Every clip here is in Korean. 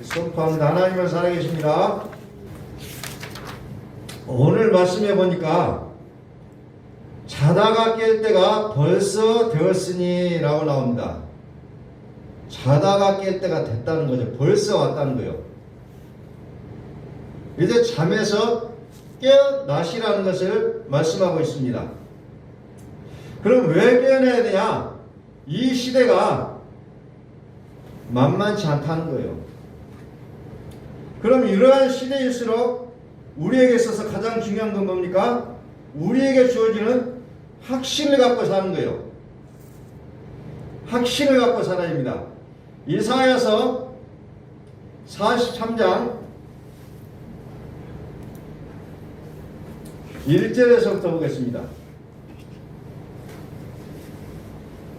선포합니다. 하나님은 살아계십니다. 오늘 말씀해 보니까 자다가 깰 때가 벌써 되었으니 라고 나옵니다. 자다가 깰 때가 됐다는 거죠. 벌써 왔다는 거예요. 이제 잠에서 깨어나시라는 것을 말씀하고 있습니다. 그럼 왜 깨어나야 되냐? 이 시대가 만만치 않다는 거예요. 그럼 이러한 시대일수록 우리에게 있어서 가장 중요한 건 뭡니까? 우리에게 주어지는 확신을 갖고 사는 거예요. 확신을 갖고 살아야 합니다. 이사야서 43장 1절에서부터 보겠습니다.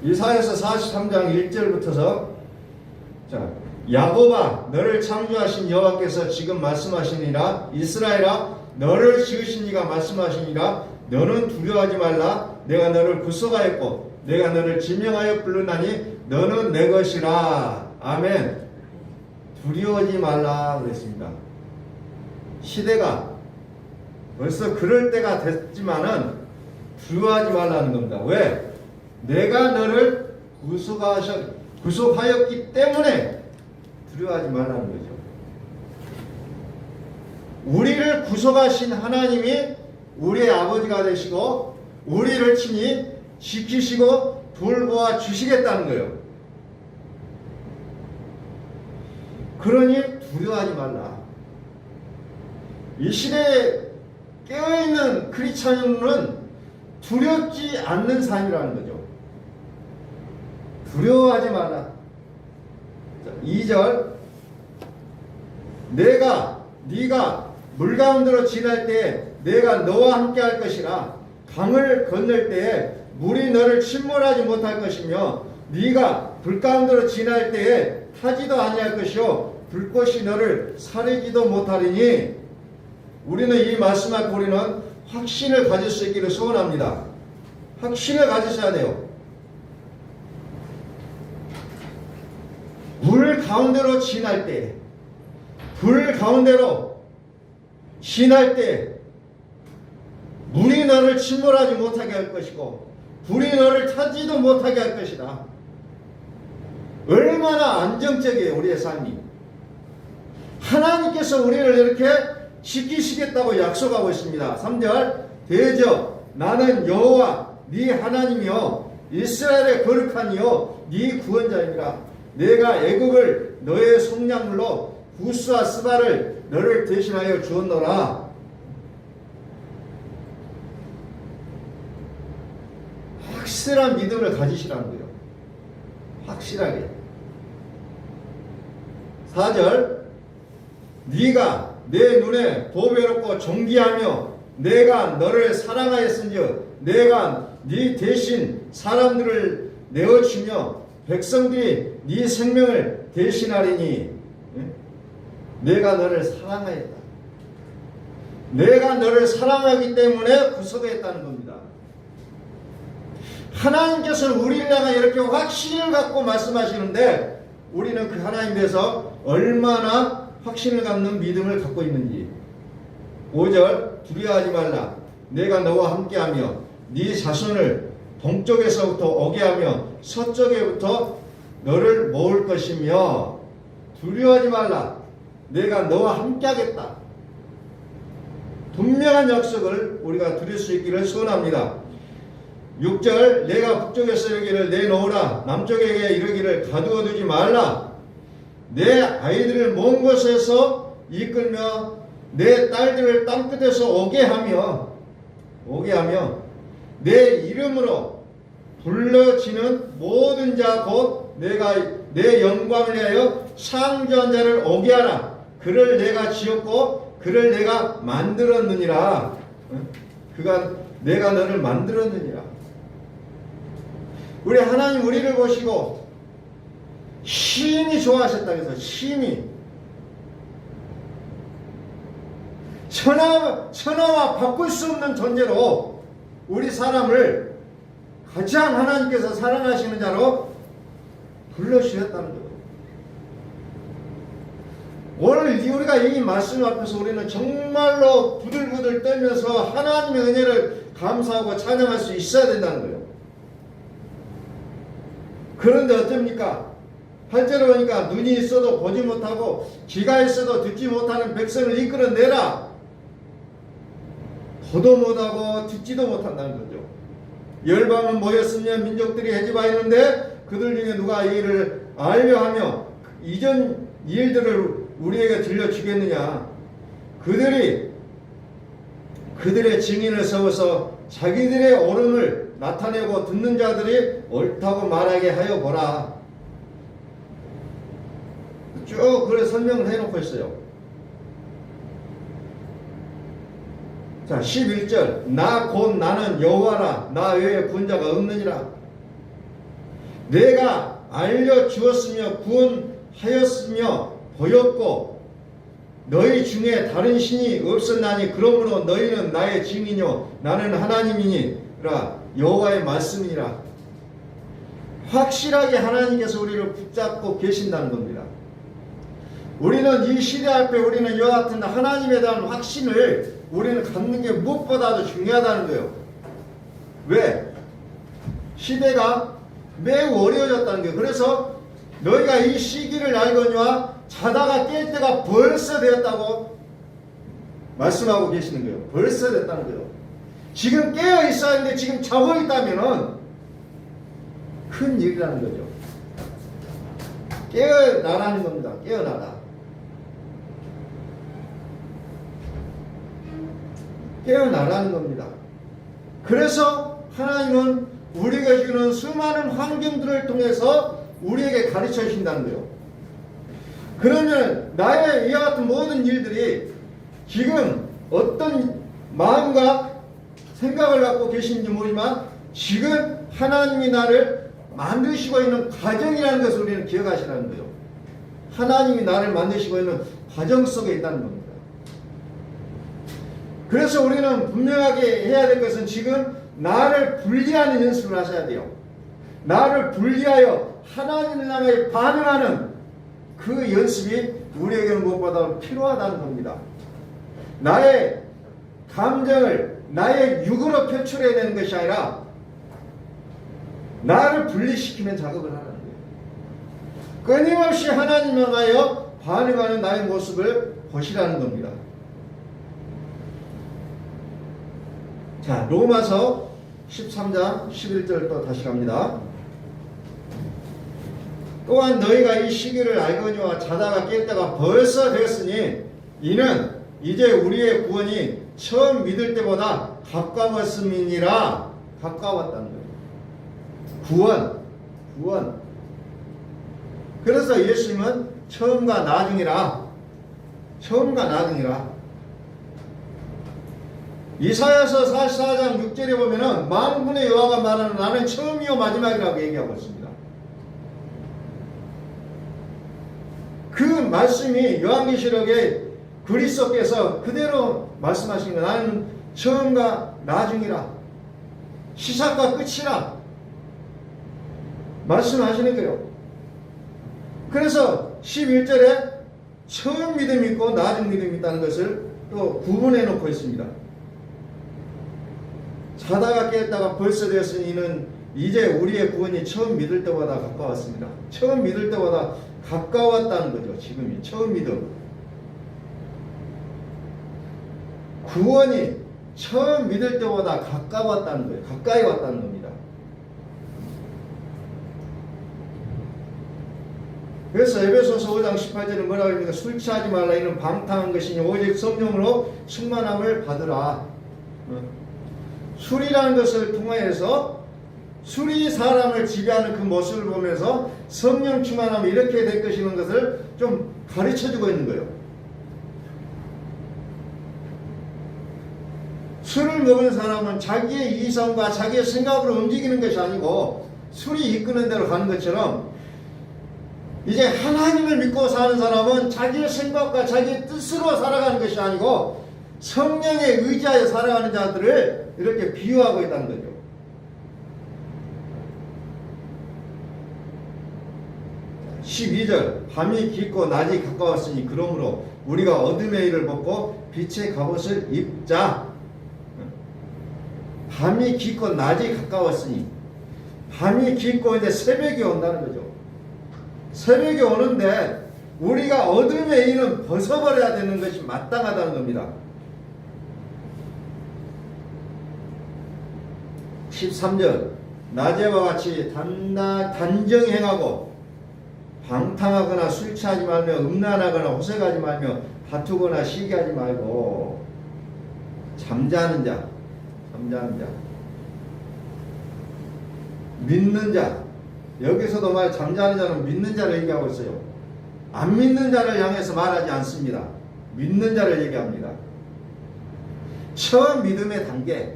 이사야서 43장 1절부터서 야곱아 너를 창조하신 여호와께서 지금 말씀하시니라. 이스라엘아 너를 지으신 이가 말씀하시니라. 너는 두려워하지 말라. 내가 너를 구속하였고 내가 너를 지명하여 부르나니 너는 내 것이라. 아멘. 두려워하지 말라 그랬습니다. 시대가 벌써 그럴 때가 됐지만은 두려워하지 말라는 겁니다. 왜? 내가 너를 구속하였기 때문에 두려워하지 말라는 거죠. 우리를 구속하신 하나님이 우리의 아버지가 되시고 우리를 친히 지키시고 돌보아 주시겠다는 거예요. 그러니 두려워하지 말라. 이 시대에 깨어있는 크리스찬은 두렵지 않는 삶이라는 거죠. 두려워하지 마라. 2절 네가 물 가운데로 지날 때에 내가 너와 함께 할 것이라. 강을 건널 때에 물이 너를 침몰하지 못할 것이며 네가 불 가운데로 지날 때에 타지도 아니할 것이요 불꽃이 너를 사르지도 못하리니. 우리는 이 말씀을 우리는 확신을 가질 수 있기를 소원합니다. 확신을 가지셔야 돼요. 물 가운데로 지날 때, 불 가운데로 지날 때 물이 너를 침몰하지 못하게 할 것이고 불이 너를 타지도 못하게 할 것이다. 얼마나 안정적이에요 우리의 삶이. 하나님께서 우리를 이렇게 지키시겠다고 약속하고 있습니다. 3절 대저 나는 여호와 네 하나님이요 이스라엘의 거룩한 이요 네 구원자이니라. 내가 애굽을 너의 속량물로 구스와 스바를 너를 대신하여 주었노라. 확실한 믿음을 가지시라는 거예요. 확실하게. 4절 네가 내 눈에 보배롭고 존귀하며 내가 너를 사랑하였은즉 내가 네 대신 사람들을 내어주며 백성들이 네 생명을 대신하리니. 내가 너를 사랑하였다. 내가 너를 사랑하기 때문에 구속했다는 겁니다. 하나님께서는 우리를 향해 이렇게 확신을 갖고 말씀하시는데 우리는 그 하나님에 대해서 얼마나 확신을 갖는 믿음을 갖고 있는지. 5절 두려워하지 말라. 내가 너와 함께하며 네 자손을 동쪽에서부터 오게 하며 서쪽에부터 너를 모을 것이며. 두려워하지 말라. 내가 너와 함께하겠다. 분명한 약속을 우리가 드릴 수 있기를 소원합니다. 6절 내가 북쪽에서 이르기를 내놓으라. 남쪽에게 이르기를 가두어두지 말라. 내 아이들을 먼 곳에서 이끌며 내 딸들을 땅끝에서 오게 하며 내 이름으로 불러지는 모든 자 곧 내가 내 영광을 위하여 창조한 자를 오게 하라. 그를 내가 지었고 그를 내가 만들었느니라. 그가 내가 너를 만들었느니라. 우리 하나님 우리를 보시고 심히 좋아하셨다 그래서 심히 천하와 바꿀 수 없는 존재로 우리 사람을 가장 하나님께서 사랑하시는 자로 불러주셨다는 거예요. 오늘 우리가 이 말씀 앞에서 우리는 정말로 부들부들 떨면서 하나님의 은혜를 감사하고 찬양할 수 있어야 된다는 거예요. 그런데 어떻습니까? 8절에 보니까 눈이 있어도 보지 못하고 귀가 있어도 듣지 못하는 백성을 이끌어내라. 보도 못하고 듣지도 못한다는 거죠. 열방은 모였으면 민족들이 해집하였는데 그들 중에 누가 이 일을 알려 하며 이전 일들을 우리에게 들려주겠느냐. 그들의 증인을 세워서 자기들의 옳음을 나타내고 듣는 자들이 옳다고 말하게 하여 보라. 쭉 그래 설명을 해놓고 있어요. 자, 11절. 나 곧 나는 여호와라. 나 외에 구원자가 없느니라. 내가 알려주었으며 구원하였으며 보였고 너희 중에 다른 신이 없었나니 그러므로 너희는 나의 증인이요 나는 하나님이니라. 여호와의 말씀이니라. 확실하게 하나님께서 우리를 붙잡고 계신다는 겁니다. 우리는 이 시대 앞에 우리는 이와 같은 하나님에 대한 확신을 우리는 갖는 게 무엇보다도 중요하다는 거예요. 왜? 시대가 매우 어려워졌다는 거예요. 그래서 너희가 이 시기를 알거니와 자다가 깰 때가 벌써 되었다고 말씀하고 계시는 거예요. 벌써 됐다는 거예요. 지금 깨어 있어야 하는데 지금 자고 있다면 큰 일이라는 거죠. 깨어나라는 겁니다. 깨어나라. 깨어나라는 겁니다. 그래서 하나님은 우리에게 주는 수많은 환경들을 통해서 우리에게 가르쳐 주신다는 거예요. 그러면 나의 이와 같은 모든 일들이 지금 어떤 마음과 생각을 갖고 계신지 모르지만 지금 하나님이 나를 만드시고 있는 과정이라는 것을 우리는 기억하시라는 거예요. 하나님이 나를 만드시고 있는 과정 속에 있다는 겁니다. 그래서 우리는 분명하게 해야 될 것은 지금 나를 분리하는 연습을 하셔야 돼요. 나를 분리하여 하나님의 나라에 반응하는 그 연습이 우리에게는 무엇보다 필요하다는 겁니다. 나의 감정을 나의 육으로 표출해야 되는 것이 아니라 나를 분리시키는 작업을 하는 거예요. 끊임없이 하나님을 향하여 반응하는 나의 모습을 보시라는 겁니다. 자, 로마서 13장 11절 또 다시 갑니다. 또한 너희가 이 시기를 알거니와 자다가 깰 때가 벌써 되었으니 이는 이제 우리의 구원이 처음 믿을 때보다 가까웠음이니라. 가까웠다는 거예요. 구원. 그래서 예수님은 처음과 나중이라. 이사야서 44장 6절에 보면은 만군의 여호와가 말하는 나는 처음이요 마지막이라고 얘기하고 있습니다. 그 말씀이 요한계시록에 그리스도께서 그대로 말씀하신 거. 나는 처음과 나중이라. 시작과 끝이라. 말씀하시는 거예요. 그래서 11절에 처음 믿음이 있고 나중 믿음이 있다는 것을 또 구분해 놓고 있습니다. 자다가 깼다가 벌써 되었으니 이는 이제 우리의 구원이 처음 믿을 때보다 가까웠습니다. 처음 믿을 때보다 가까웠다는 거죠. 지금이 처음 믿음. 구원이 처음 믿을 때보다 가까웠다는 거예요. 가까이 왔다는 겁니다. 그래서 에베소서 5장 18절에 뭐라고 합니까? 술 취하지 말라. 이는 방탕한 것이니 오직 성령으로 충만함을 받으라. 술이라는 것을 통하여서 술이 사람을 지배하는 그 모습을 보면서 성령 충만함이 이렇게 될 것이라는 것을 좀 가르쳐주고 있는 거예요. 술을 먹은 사람은 자기의 이성과 자기의 생각으로 움직이는 것이 아니고 술이 이끄는 대로 가는 것처럼 이제 하나님을 믿고 사는 사람은 자기의 생각과 자기의 뜻으로 살아가는 것이 아니고 성령에 의지하여 살아가는 자들을 이렇게 비유하고 있다는 거죠. 12절 밤이 깊고 낮이 가까웠으니 그러므로 우리가 어둠의 일을 벗고 빛의 갑옷을 입자. 밤이 깊고 낮이 가까웠으니 밤이 깊고 이제 새벽이 온다는 거죠. 새벽이 오는데 우리가 어둠의 일은 벗어버려야 되는 것이 마땅하다는 겁니다. 13절 낮에와 같이 단정히 행하고 방탕하거나 술 취하지 말며 음란하거나 호색하지 말며 다투거나 시기하지 말고 잠자는 자 믿는 자, 여기서도 말 잠자는 자는 믿는 자를 얘기하고 있어요. 안 믿는 자를 향해서 말하지 않습니다. 믿는 자를 얘기합니다. 처음 믿음의 단계,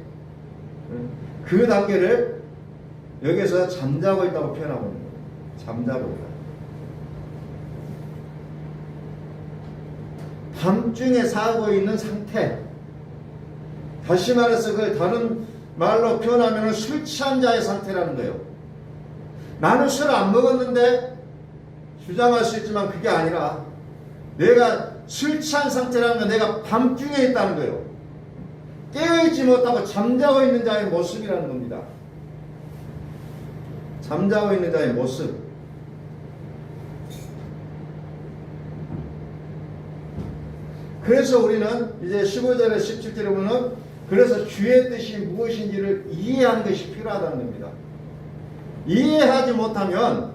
그 단계를 여기서 잠자고 있다고 표현하고 있는 거예요. 잠자고 있다. 밤중에 사고 있는 상태. 다시 말해서 그걸 다른 말로 표현하면 술 취한 자의 상태라는 거예요. 나는 술 안 먹었는데 주장할 수 있지만 그게 아니라 내가 술 취한 상태라는 건 내가 밤중에 있다는 거예요. 깨어있지 못하고 잠자고 있는 자의 모습이라는 겁니다. 잠자고 있는 자의 모습. 그래서 우리는 이제 15절에 17절에 보면 그래서 주의 뜻이 무엇인지를 이해하는 것이 필요하다는 겁니다. 이해하지 못하면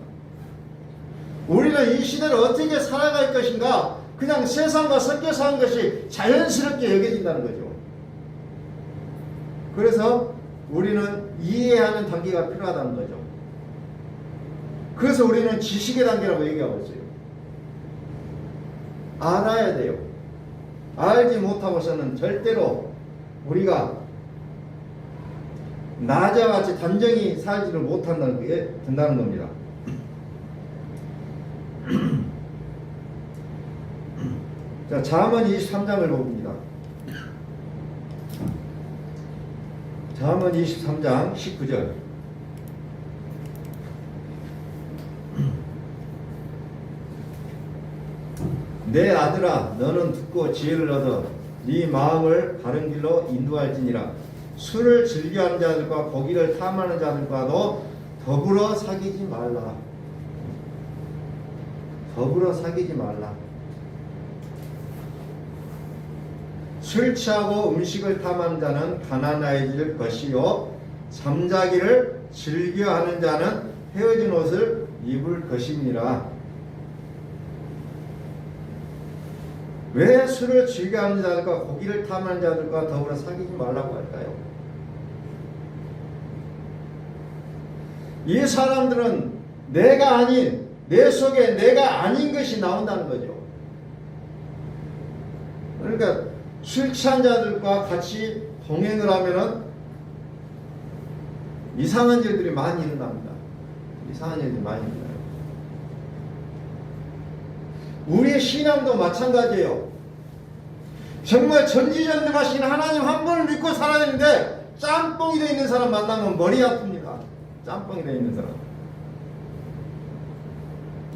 우리는 이 시대를 어떻게 살아갈 것인가 그냥 세상과 섞여 사는 것이 자연스럽게 여겨진다는 거죠. 그래서 우리는 이해하는 단계가 필요하다는 거죠. 그래서 우리는 지식의 단계라고 얘기하고 있어요. 알아야 돼요. 알지 못하고서는 절대로 우리가 낮과 같이 단정히 살지를 못한다는 게 된다는 겁니다. 자, 잠언 23장을 봅니다. 잠언 23장 19절. 내 아들아 너는 듣고 지혜를 얻어 네 마음을 바른 길로 인도할지니라. 술을 즐겨하는 자들과 고기를 탐하는 자들과도 더불어 사귀지 말라. 더불어 사귀지 말라. 술 취하고 음식을 탐하는 자는 가난해질 것이요 잠자기를 즐겨하는 자는 헤어진 옷을 입을 것이니라. 왜 술을 즐겨하는 자들과 고기를 탐하는 자들과 더불어 사귀지 말라고 할까요? 이 사람들은 내가 아닌, 내 속에 내가 아닌 것이 나온다는 거죠. 그러니까 술 취한 자들과 같이 동행을 하면은 이상한 일들이 많이 일어납니다. 이상한 일들이 많이 일어나요. 우리의 신앙도 마찬가지예요. 정말 전지전능하신 하나님 한 분을 믿고 살아야 되는데 짬뽕이 되어 있는 사람 만나면 머리 아픕니다. 짬뽕이 되어 있는 사람.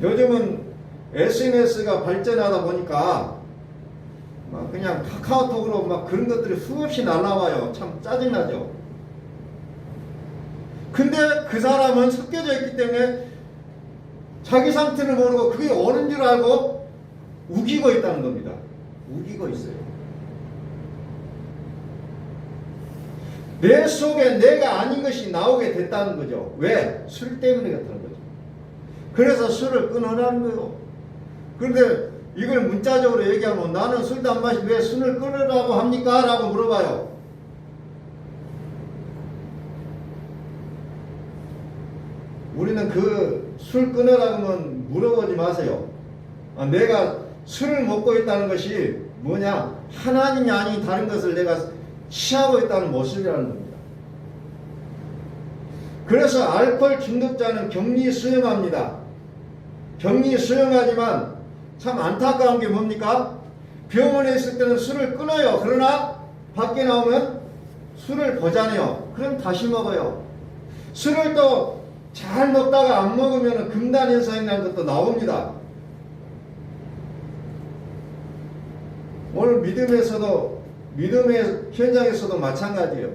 요즘은 SNS가 발전하다 보니까 막 그냥 카카오톡으로 막 그런 것들이 수없이 날라와요. 참 짜증나죠. 근데 그 사람은 섞여져 있기 때문에 자기 상태를 모르고 그게 옳은 줄 알고 우기고 있다는 겁니다. 우기고 있어요. 내 속에 내가 아닌 것이 나오게 됐다는 거죠. 왜? 술 때문에 그렇다는 거죠. 그래서 술을 끊으라는 거예요. 그런데 이걸 문자적으로 얘기하면 나는 술도 안 마시고 왜 술을 끊으라고 합니까? 라고 물어봐요. 우리는 그 술 끊으라고 하면 물어보지 마세요. 내가 술을 먹고 있다는 것이 뭐냐? 하나님이 아닌 다른 것을 내가 취하고 있다는 모습이라는 겁니다. 그래서 알코올 중독자는 격리 수용합니다. 격리 수용하지만 참 안타까운 게 뭡니까? 병원에 있을 때는 술을 끊어요. 그러나 밖에 나오면 술을 보잔해요. 그럼 다시 먹어요. 술을 또 잘 먹다가 안 먹으면 금단 현상이라는 것도 나옵니다. 오늘 믿음의 현장에서도 마찬가지예요.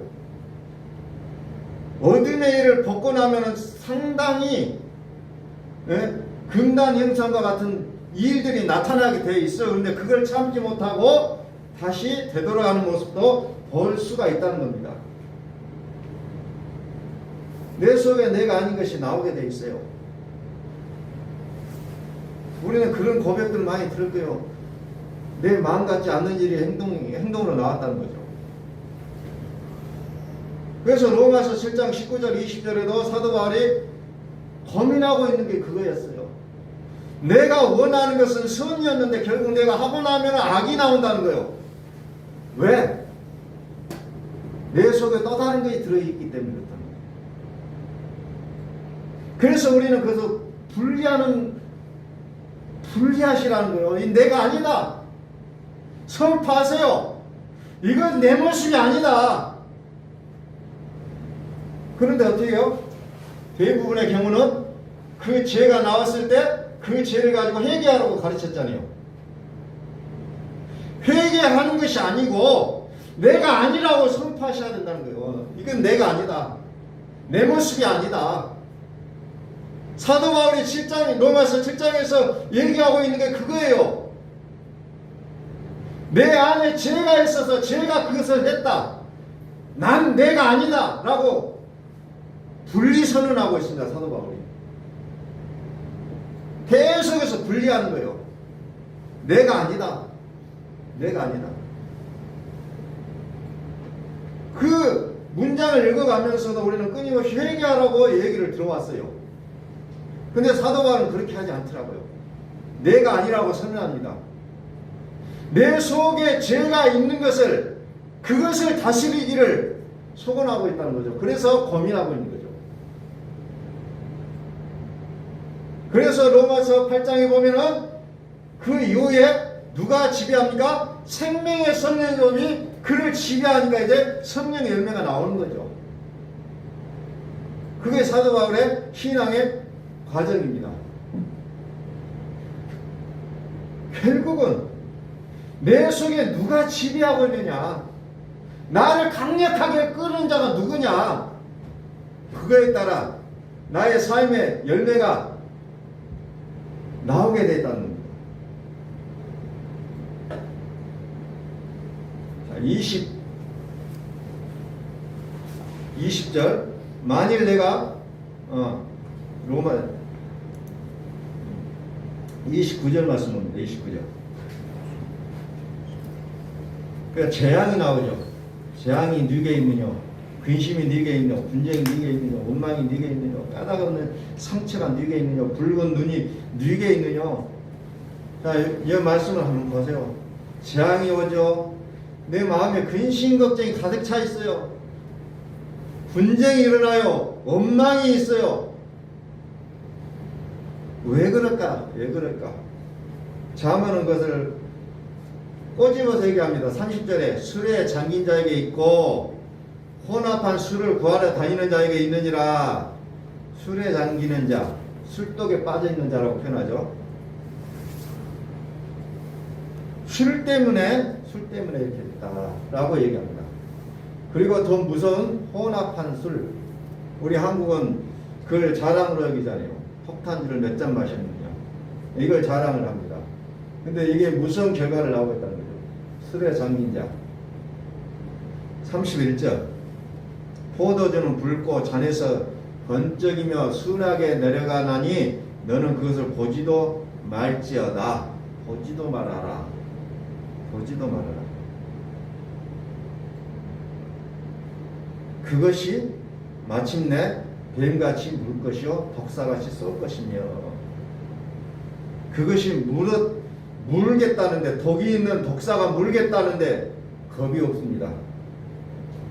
어둠의 일을 벗고 나면 상당히 금단 현상과 같은 일들이 나타나게 돼 있어요. 그런데 그걸 참지 못하고 다시 되돌아가는 모습도 볼 수가 있다는 겁니다. 내 속에 내가 아닌 것이 나오게 돼 있어요. 우리는 그런 고백들 많이 들을 거예요. 내 마음 같지 않는 일이 행동으로 나왔다는 거죠. 그래서 로마서 7장 19절 20절에도 사도 바울이 고민하고 있는 게 그거였어요. 내가 원하는 것은 선이었는데 결국 내가 하고 나면 악이 나온다는 거예요. 왜? 내 속에 또 다른 것이 들어있기 때문에 그렇다는 거예요. 그래서 우리는 그래서 분리하시라는 거예요. 이 내가 아니다. 선포하세요. 이건 내 모습이 아니다. 그런데 어떻게 해요? 대부분의 경우는 그 죄가 나왔을 때 그 죄를 가지고 회개하라고 가르쳤잖아요. 회개하는 것이 아니고 내가 아니라고 선포하셔야 된다는 거예요. 이건 내가 아니다. 내 모습이 아니다. 사도 바울이 로마서 7장에서 얘기하고 있는 게 그거예요. 내 안에 죄가 있어서 죄가 그것을 했다. 난 내가 아니다. 라고 분리선언하고 있습니다. 사도 바울이. 계속해서 분리하는 거예요. 내가 아니다. 내가 아니다. 그 문장을 읽어가면서도 우리는 끊임없이 회개하라고 얘기를 들어왔어요. 근데 사도 바울은 그렇게 하지 않더라고요. 내가 아니라고 선언합니다. 내 속에 죄가 있는 그것을 다스리기를 소원하고 있다는 거죠. 그래서 고민하고 있는 거죠. 그래서 로마서 8장에 보면은 그 이후에 누가 지배합니까? 생명의 성령님이 그를 지배하니까 이제 성령의 열매가 나오는 거죠. 그게 사도 바울의 신앙의 과정입니다. 결국은 내 속에 누가 지배하고 있느냐, 나를 강력하게 끄는 자가 누구냐, 그거에 따라 나의 삶의 열매가 나오게 됐다는 겁니다. 자, 20절 만일 내가 로마 29절 말씀입니다. 29절. 그러니까 재앙이 나오죠. 재앙이 네게 있느냐, 근심이 네게 있느냐, 분쟁이 네게 있느냐, 원망이 네게 있느냐, 까닭없는 상처가 네게 있느냐, 붉은 눈이 네게 있느냐. 자, 이 말씀을 한번 보세요. 재앙이 오죠. 내 마음에 근심 걱정이 가득 차 있어요. 분쟁이 일어나요. 원망이 있어요. 왜 그럴까? 왜 그럴까? 자문은 것을 꼬집어서 얘기합니다. 30절에 술에 잠긴 자에게 있고 혼합한 술을 구하러 다니는 자에게 있느니라. 술에 잠기는 자, 술독에 빠져있는 자라고 표현하죠. 술 때문에 이렇게 됐다라고 얘기합니다. 그리고 더 무서운 혼합한 술. 우리 한국은 그걸 자랑으로 여기잖아요. 폭탄주를 몇 잔 마셨느냐. 이걸 자랑을 합니다. 근데 이게 무서운 결과를 나오고 있다는 거죠. 술에 잠긴 자. 31절. 포도주는 붉고 잔에서 번쩍이며 순하게 내려가나니 너는 그것을 보지도 말지어다. 보지도 말아라. 보지도 말아라. 그것이 마침내 뱀같이 물 것이요 독사같이 쏠 것이며, 그것이 물겠다는데, 독이 있는 독사가 물겠다는데 겁이 없습니다.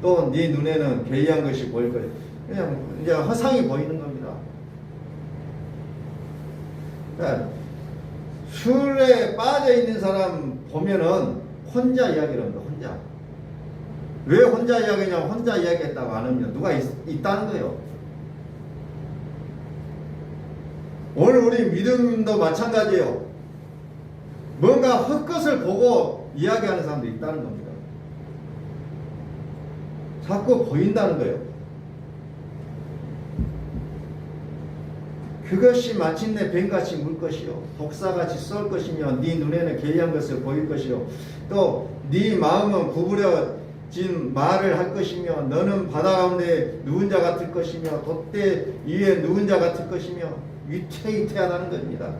또 네 눈에는 괴이한 것이 보일 거예요. 그냥 이제 허상이 보이는 겁니다. 그러니까 술에 빠져 있는 사람 보면은 혼자 이야기를 합니다. 혼자. 왜 혼자 이야기냐면 혼자 이야기했다고 안 하면 누가 있다는 거예요. 오늘 우리 믿음도 마찬가지예요. 뭔가 헛것을 보고 이야기하는 사람도 있다는 겁니다. 자꾸 보인다는 거예요. 그것이 마침내 뱀같이 물 것이요 독사같이 쏠 것이며 네 눈에는 괴이한 것을 보일 것이요 또 네 마음은 구부려진 말을 할 것이며 너는 바다 가운데 누운 자 같을 것이며 돛대 위에 누운 자 같을 것이며 위태위태하다는 겁니다.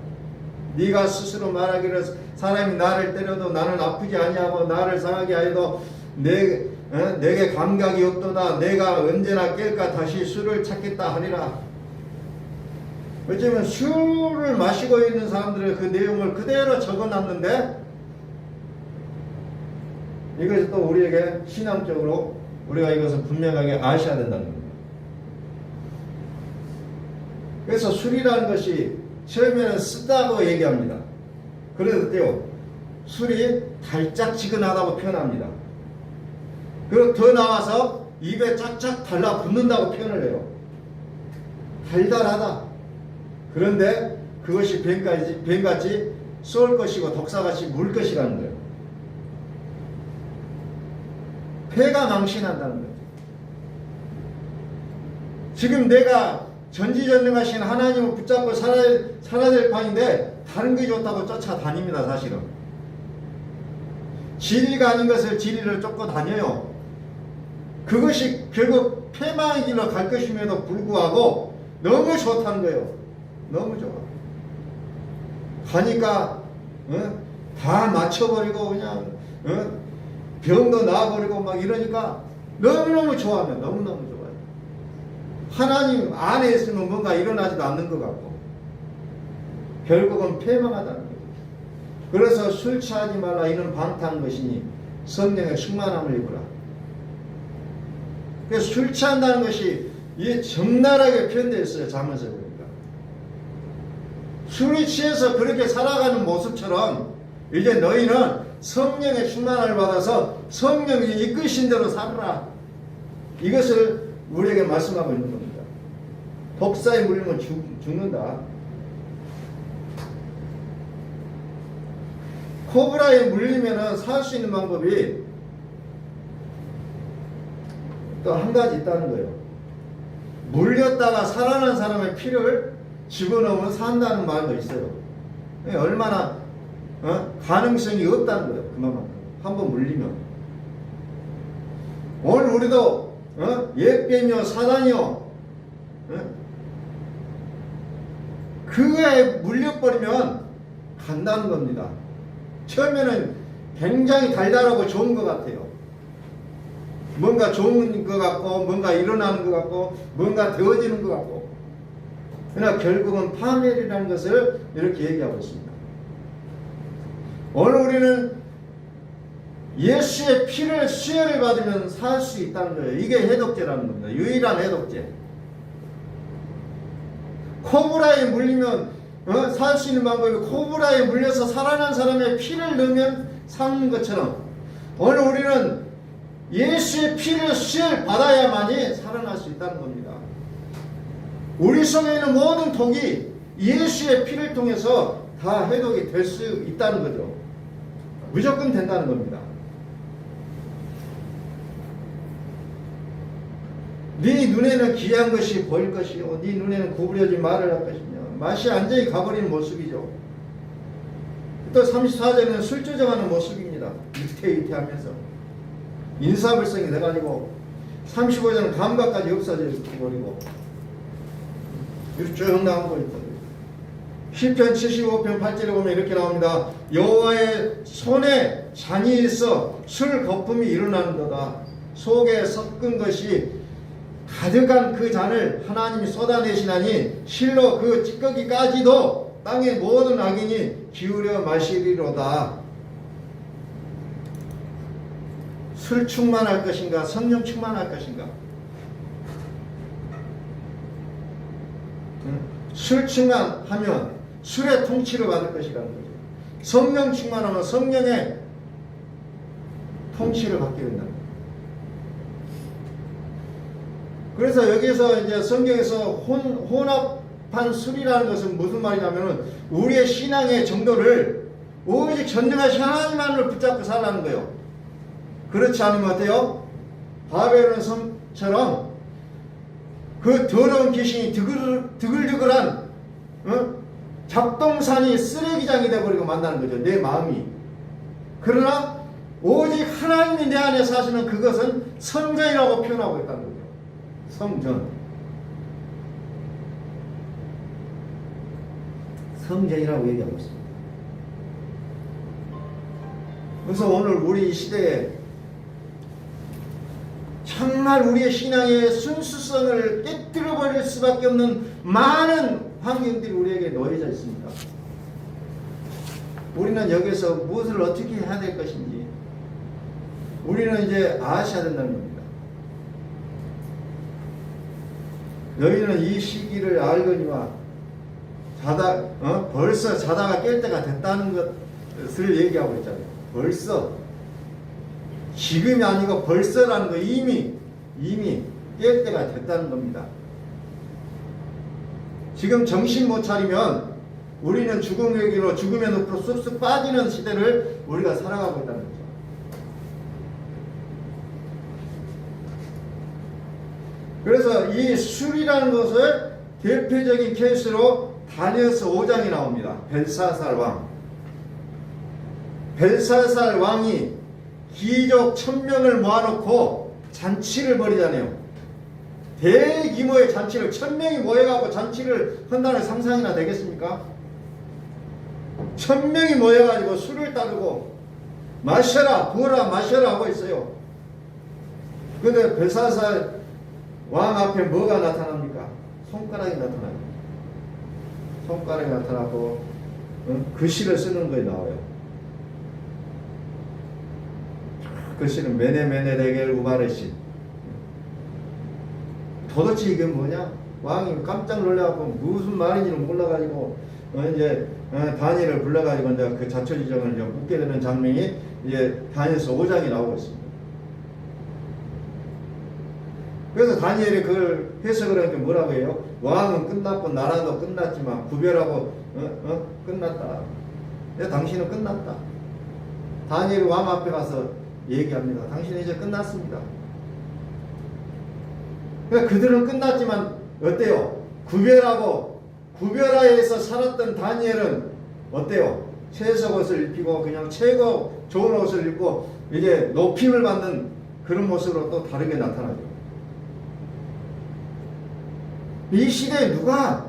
네가 스스로 말하기를 사람이 나를 때려도 나는 아프지 아니하고 나를 상하게 하여도 내게 감각이 없도다. 내가 언제나 깰까 다시 술을 찾겠다 하리라. 어쩌면 술을 마시고 있는 사람들의 그 내용을 그대로 적어놨는데 이것이 또 우리에게 신앙적으로 우리가 이것을 분명하게 아셔야 된다는 겁니다. 그래서 술이라는 것이 처음에는 쓰다고 얘기합니다. 그래도요 술이 달짝지근하다고 표현합니다. 그리고 더 나와서 입에 쫙쫙 달라붙는다고 표현을 해요. 달달하다. 그런데 그것이 뱀같이 쏠 것이고 독사같이 물 것이라는 거예요. 폐가 망신한다는 거예요. 지금 내가 전지전능하신 하나님을 붙잡고 살아야 될 판인데 다른 게 좋다고 쫓아다닙니다. 사실은 진리가 아닌 것을 진리를 쫓고 다녀요. 그것이 결국 폐망의 길로 갈 것임에도 불구하고 너무 좋다는 거예요. 너무 좋아. 가니까 다 맞춰버리고 그냥 병도 나아버리고 막 이러니까 너무너무 좋아하면 너무너무 좋아요. 하나님 안에 있으면 뭔가 일어나지도 않는 것 같고 결국은 패망하다는 거죠. 그래서 술 취하지 말라 이는 방탕한 것이니 성령의 충만함을 입으라. 그래서 술 취한다는 것이 이게 적나라하게 표현되어 있어요. 잠언서 보니까 술이 취해서 그렇게 살아가는 모습처럼 이제 너희는 성령의 충만함을 받아서 성령이 이끄신 대로 살아라. 이것을 우리에게 말씀하고 있는 겁니다. 독사에 물리면 죽는다. 코브라에 물리면 살 수 있는 방법이 또 한 가지 있다는 거예요. 물렸다가 살아난 사람의 피를 집어넣으면 산다는 말도 있어요. 얼마나 가능성이 없다는 거예요. 그만큼 한번 물리면. 오늘 우리도 옛뱀이요 사단이요 그거에 물려버리면 간다는 겁니다. 처음에는 굉장히 달달하고 좋은 것 같아요. 뭔가 좋은 것 같고 뭔가 일어나는 것 같고 뭔가 되어지는 것 같고 그러나 결국은 파멸이라는 것을 이렇게 얘기하고 있습니다. 오늘 우리는 예수의 피를 수혈을 받으면 살 수 있다는 거예요. 이게 해독제라는 겁니다. 유일한 해독제. 코브라에 물리면 살 수 있는 방법이 코브라에 물려서 살아난 사람의 피를 넣으면 사는 것처럼 오늘 우리는 예수의 피를 수혈 받아야만이 살아날 수 있다는 겁니다. 우리 속에 있는 모든 독이 예수의 피를 통해서 다 해독이 될 수 있다는 거죠. 무조건 된다는 겁니다. 네 눈에는 귀한 것이 보일 것이요 네 눈에는 구부려진 말을 할 것이며 맛이 완전히 가버리는 모습이죠. 또 34절에는 술주정하는 모습입니다. 위태위태하면서 인사불성이 돼가지고 35절은 감각까지 없어져 버리고 이렇게 쭉 나오고 있거든요. 시편 75편 8절에 보면 이렇게 나옵니다. 여호와의 손에 잔이 있어 술 거품이 일어나는도다. 속에 섞은 것이 가득한 그 잔을 하나님이 쏟아내시나니 실로 그 찌꺼기까지도 땅의 모든 악인이 기울여 마시리로다. 술 충만할 것인가 성령 충만할 것인가. 술 충만하면 술의 통치를 받을 것이라는 거죠. 성령 충만하면 성령의 통치를 받게 된다. 그래서 여기서 이제 성경에서 혼합 답한 술이라는 것은 무슨 말이냐면은 우리의 신앙의 정도를 오직 전능하신 하나님만을 붙잡고 살라는 거예요. 그렇지 않으면 어때요? 바벨론 섬처럼 그 더러운 귀신이 드글드글한 잡동산이 쓰레기장이 되어버리고 만나는 거죠. 내 마음이. 그러나 오직 하나님이 내 안에 사시는 그것은 성전이라고 표현하고 있다는 거죠. 성전. 성전이라고 얘기하고 있습니다. 그래서 오늘 우리 이 시대에 정말 우리의 신앙의 순수성을 깨뜨려버릴 수밖에 없는 많은 환경들이 우리에게 놓여져 있습니다. 우리는 여기서 무엇을 어떻게 해야 될 것인지 우리는 이제 아셔야 된다는 겁니다. 너희는 이 시기를 알거니와 벌써 자다가 깰 때가 됐다는 것을 얘기하고 있잖아요. 벌써. 지금이 아니고 벌써라는 거 이미 깰 때가 됐다는 겁니다. 지금 정신 못 차리면 우리는 죽음의 길로 죽음의 늪으로 쑥쑥 빠지는 시대를 우리가 살아가고 있다는 거죠. 그래서 이 술이라는 것을 대표적인 케이스로 다니엘서 5장이 나옵니다. 벨사살 왕. 벨사살 왕이 귀족 1000명을 모아놓고 잔치를 벌이잖아요. 대규모의 잔치를 1000명이 모여가고 잔치를 한다는 상상이나 되겠습니까? 1000명이 모여가지고 술을 따르고 마셔라 부어라 마셔라 하고 있어요. 근데 벨사살 왕 앞에 뭐가 나타납니까? 손가락이 나타나요. 손가락이 나타나고 글씨를 쓰는 거에 나와요. 글씨는 메네메네 데겔 우바레신. 도대체 이게 뭐냐? 왕이 깜짝 놀라고 무슨 말인지는 몰라가지고 이제 다니엘을 불러가지고 이제 그 자초지정을 이제 묻게 되는 장면이 이제 다니엘서 5장이 나오고 있습니다. 그래서 다니엘이 그걸 해석을 하니까 뭐라고 해요? 왕은 끝났고 나라도 끝났지만 구별하고 끝났다. 당신은 끝났다. 다니엘이 왕 앞에 가서 얘기합니다. 당신은 이제 끝났습니다. 그러니까 그들은 끝났지만 어때요? 구별하에서 살았던 다니엘은 어때요? 채색 옷을 입히고 그냥 최고 좋은 옷을 입고 이제 높임을 받는 그런 모습으로 또 다르게 나타나죠. 이 시대에 누가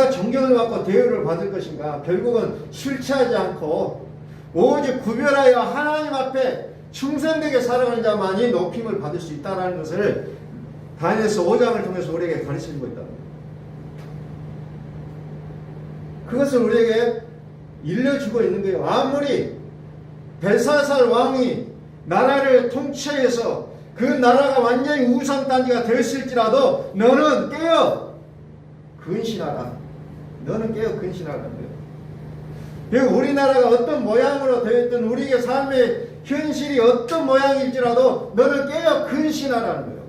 존경을 받고 대우를 받을 것인가? 결국은 술 취하지 않고 오직 구별하여 하나님 앞에 충성되게 살아가는 자만이 높임을 받을 수 있다는 것을 다니엘서 5장을 통해서 우리에게 가르쳐주고 있다. 그것을 우리에게 일러주고 있는 거예요. 아무리 벨사살 왕이 나라를 통치해서 그 나라가 완전히 우상단지가 되었을지라도 너는 깨어 근신하라. 너는 깨어 근신하라는 거예요. 그리고 우리나라가 어떤 모양으로 되었든 우리의 삶의 현실이 어떤 모양일지라도 너는 깨어 근신하라는 거예요.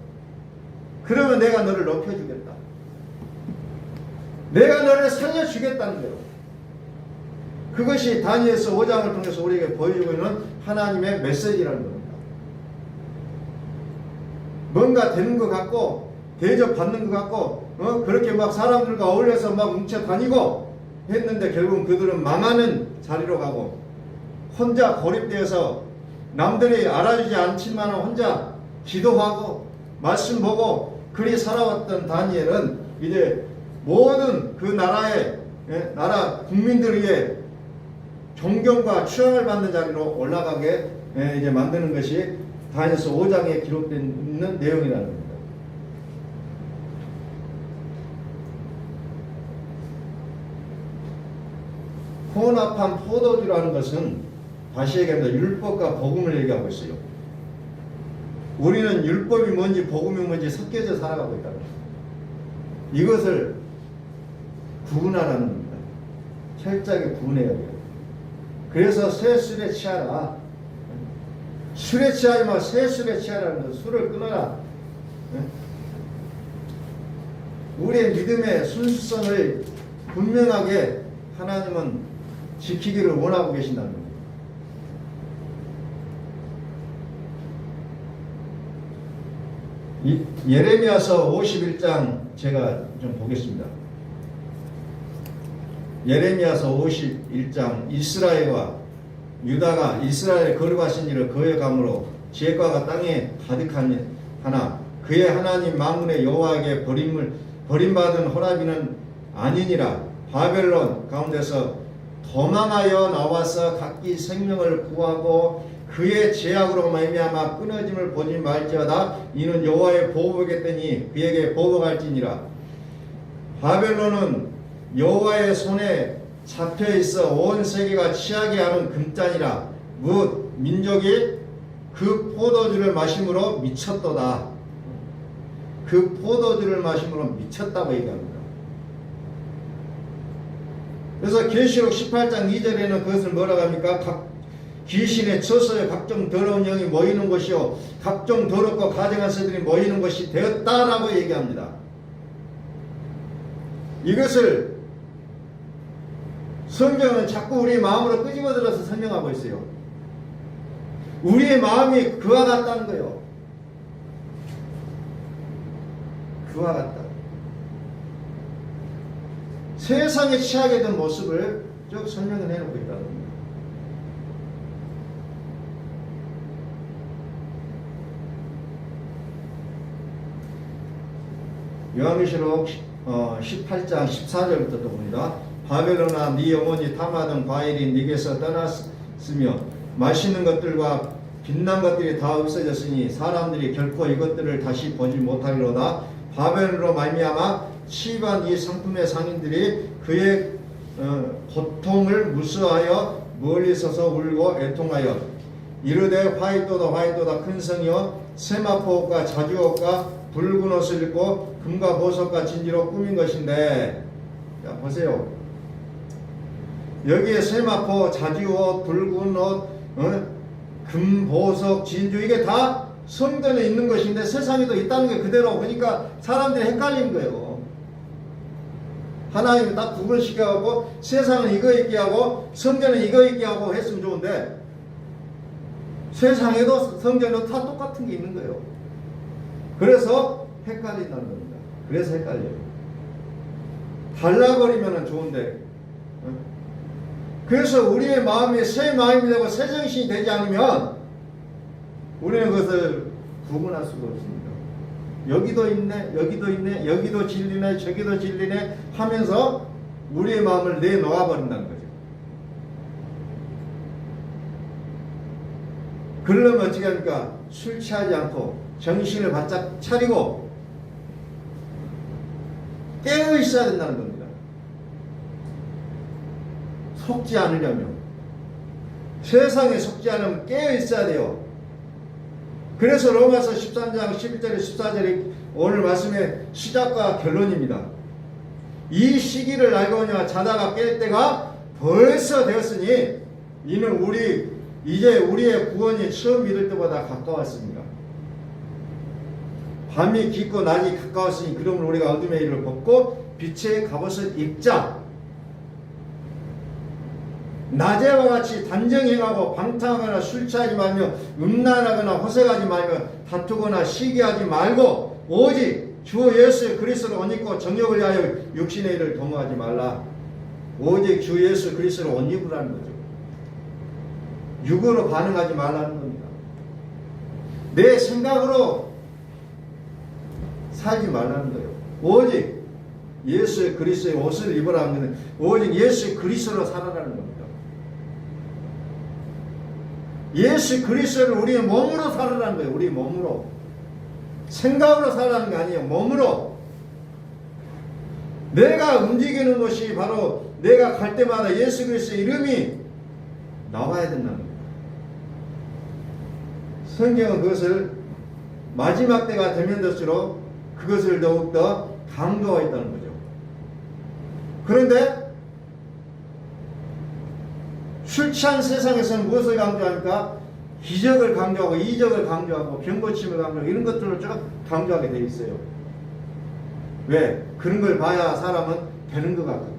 그러면 내가 너를 높여주겠다. 내가 너를 살려주겠다는 거예요. 그것이 다니엘서 5장을 통해서 우리에게 보여주고 있는 하나님의 메시지라는 겁니다. 뭔가 되는 것 같고 대접받는 것 같고 그렇게 막 사람들과 어울려서 막 뭉쳐 다니고 했는데 결국은 그들은 망하는 자리로 가고 혼자 고립되어서 남들이 알아주지 않지만 혼자 기도하고 말씀 보고 그리 살아왔던 다니엘은 이제 모든 그 나라의 나라 국민들에게 존경과 추앙을 받는 자리로 올라가게 이제 만드는 것이 다니엘서 5장에 기록되어 있는 내용이라는 겁니다. 혼합한 포도주라는 것은 다시 얘기합니다. 율법과 복음을 얘기하고 있어요. 우리는 율법이 뭔지 복음이 뭔지 섞여져 살아가고 있다는 겁니다. 이것을 구분하라는 겁니다. 철저하게 구분해야 돼요. 그래서 새 술에 취하라. 술에 취하지 마. 새 술에 취하라는 거. 술을 끊어라. 우리의 믿음의 순수성을 분명하게 하나님은 지키기를 원하고 계신다는 겁니다. 예레미야서 51장 제가 좀 보겠습니다. 예레미야서 51장 이스라엘과 유다가 이스라엘에 거룩하신 일을 거역함으로 죄과가 땅에 가득하니 하나 그의 하나님 만군의 여호와에게 버림받은 호라비는 아니니라. 바벨론 가운데서 도망하여 나와서 각기 생명을 구하고 그의 죄악으로 말미암아 끊어짐을 보지 말지어다. 이는 여호와의 보복이겠더니 그에게 보복할지니라. 바벨론은 여호와의 손에 잡혀 있어 온 세계가 취하게 하는 금잔이라. 뭇 민족이 그 포도주를 마심으로 미쳤도다. 그 포도주를 마심으로 미쳤다고 얘기합니다. 그래서 계시록 18장 2절에는 그것을 뭐라고 합니까? 귀신의 처소에 각종 더러운 영이 모이는 것이요 각종 더럽고 가증한 새들이 모이는 것이 되었다라고 얘기합니다. 이것을 성경은 자꾸 우리 마음으로 끄집어들어서 설명하고 있어요. 우리의 마음이 그와 같다는 거예요. 그와 같다. 세상에 취하게 된 모습을 쭉 설명을 해놓고 있다는 겁니다. 요한계시록 18장 14절부터 또 봅니다. 바벨론아 네 영혼이 탐하던 과일이 네게서 떠났으며 맛있는 것들과 빛난 것들이 다 없어졌으니 사람들이 결코 이것들을 다시 보지 못하리로다. 바벨론으로 말미암아 취입한 이 상품의 상인들이 그의 고통을 무수하여 멀리 서서 울고 애통하여 이르되 화이토다 큰 성이여 세마포옷과 자주옷과 붉은 옷을 입고 금과 보석과 진지로 꾸민 것인데, 자 보세요. 여기에 세마포, 자주옷, 붉은 옷, 금, 보석, 진주 이게 다 성전에 있는 것인데 세상에도 있다는 게 그대로 보니까 사람들이 헷갈린 거예요. 하나님이 딱 구분시켜갖고 세상은 이거 있게 하고 성전은 이거 있게 하고 했으면 좋은데 세상에도 성전에도 다 똑같은 게 있는 거예요. 그래서 헷갈린다는 겁니다. 그래서 헷갈려요. 달라버리면 좋은데 그래서 우리의 마음이 새 마음이 되고 새 정신이 되지 않으면 우리는 그것을 구분할 수가 없습니다. 여기도 있네, 여기도 있네, 여기도 진리네, 저기도 진리네 하면서 우리의 마음을 내놓아 버린다는 거죠. 그러려면 어떻게 합니까? 술 취하지 않고 정신을 바짝 차리고 깨어 있어야 된다는 겁니다. 속지 않으려면 세상에 속지 않으면 깨어 있어야 돼요. 그래서 로마서 13장 11절에 14절이 오늘 말씀의 시작과 결론입니다. 이 시기를 알고냐 자다가 깰 때가 벌써 되었으니 이는 이제 우리의 구원이 처음 믿을 때보다 가까웠습니다. 밤이 깊고 낮이 가까웠으니 그러므로 우리가 어둠의 일을 벗고 빛의 갑옷을 입자. 낮에와 같이 단정행하고 방탕하거나 술 취하지 말며 음란하거나 호색하지 말며 다투거나 시기하지 말고 오직 주 예수 그리스도를 옷 입고 정욕을 위하여 육신의 일을 도모하지 말라. 오직 주 예수 그리스도를 옷 입으라는 거죠. 육으로 반응하지 말라는 겁니다. 내 생각으로 살지 말라는 거예요. 오직 예수 그리스도의 옷을 입으라는 것은 오직 예수 그리스도로 살아라는 겁니다. 예수 그리스도를 우리의 몸으로 살아라는 거예요. 우리 몸으로. 생각으로 살아라는 게 아니에요. 몸으로. 내가 움직이는 것이 바로 내가 갈 때마다 예수 그리스도의 이름이 나와야 된다는 거예요. 성경은 그것을 마지막 때가 되면 될수록 그것을 더욱더 강조하고 있다는 거죠. 그런데 술 취한 세상에서는 무엇을 강조합니까? 기적을 강조하고 이적을 강조하고 병고침을 강조하고 이런 것들을 쭉 강조하게 되어 있어요. 왜? 그런 걸 봐야 사람은 되는 것 같거든.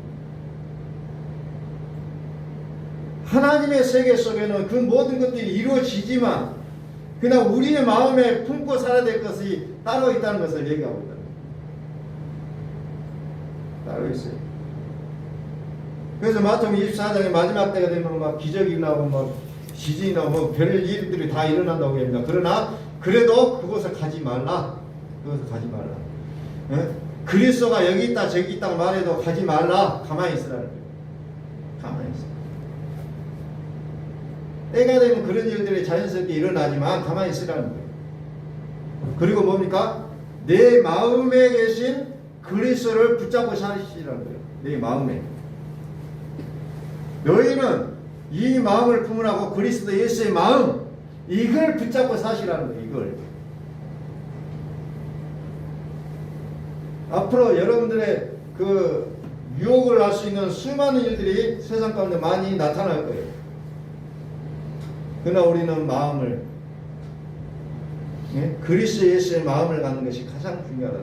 하나님의 세계 속에는 그 모든 것들이 이루어지지만 그냥 우리의 마음에 품고 살아야 될 것이 따로 있다는 것을 얘기하고 있다. 따로 있어요. 그래서 마태복음 24장의 마지막 때가 되면 막 기적이 나고 막 지진이 나고 뭐 별 일들이 다 일어난다고 합니다. 그러나 그래도 그곳에 가지 말라. 그곳에 가지 말라. 예? 그리스도가 여기 있다 저기 있다고 말해도 가지 말라. 가만히 있으라는 거예요. 가만히 있어. 때가 되면 그런 일들이 자연스럽게 일어나지만 가만히 있으라는 거예요. 그리고 뭡니까? 내 마음에 계신 그리스도를 붙잡고 사시라는 거예요. 내 마음에. 너희는 이 마음을 품으라고 그리스도 예수의 마음, 이걸 붙잡고 사시라는 거예요. 이걸. 앞으로 여러분들의 그 유혹을 할 수 있는 수많은 일들이 세상 가운데 많이 나타날 거예요. 그러나 우리는 마음을, 그리스도 예수의 마음을 갖는 것이 가장 중요하다.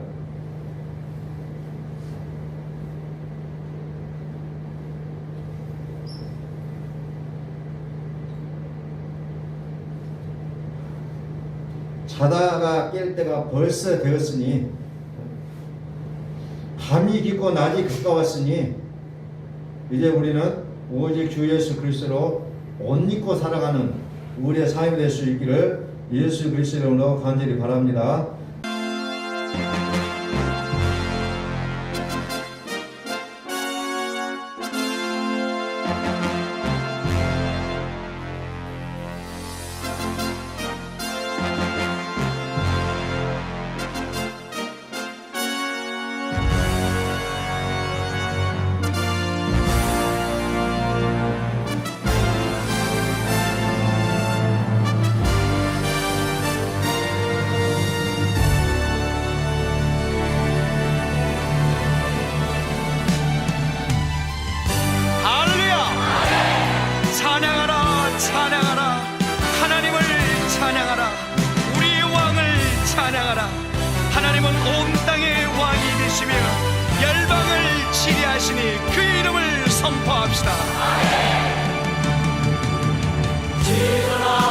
자다가 깰 때가 벌써 되었으니, 밤이 깊고 낮이 가까웠으니 이제 우리는 오직 주 예수 그리스도로 옷 입고 살아가는 우리의 삶이 될 수 있기를 예수 그리스도로 이름으로 간절히 바랍니다. 찬양하라 하나님을 찬양하라 우리의 왕을 찬양하라. 하나님은 온 땅의 왕이 되시며 열방을 지배하시니 그 이름을 선포합시다. 지도나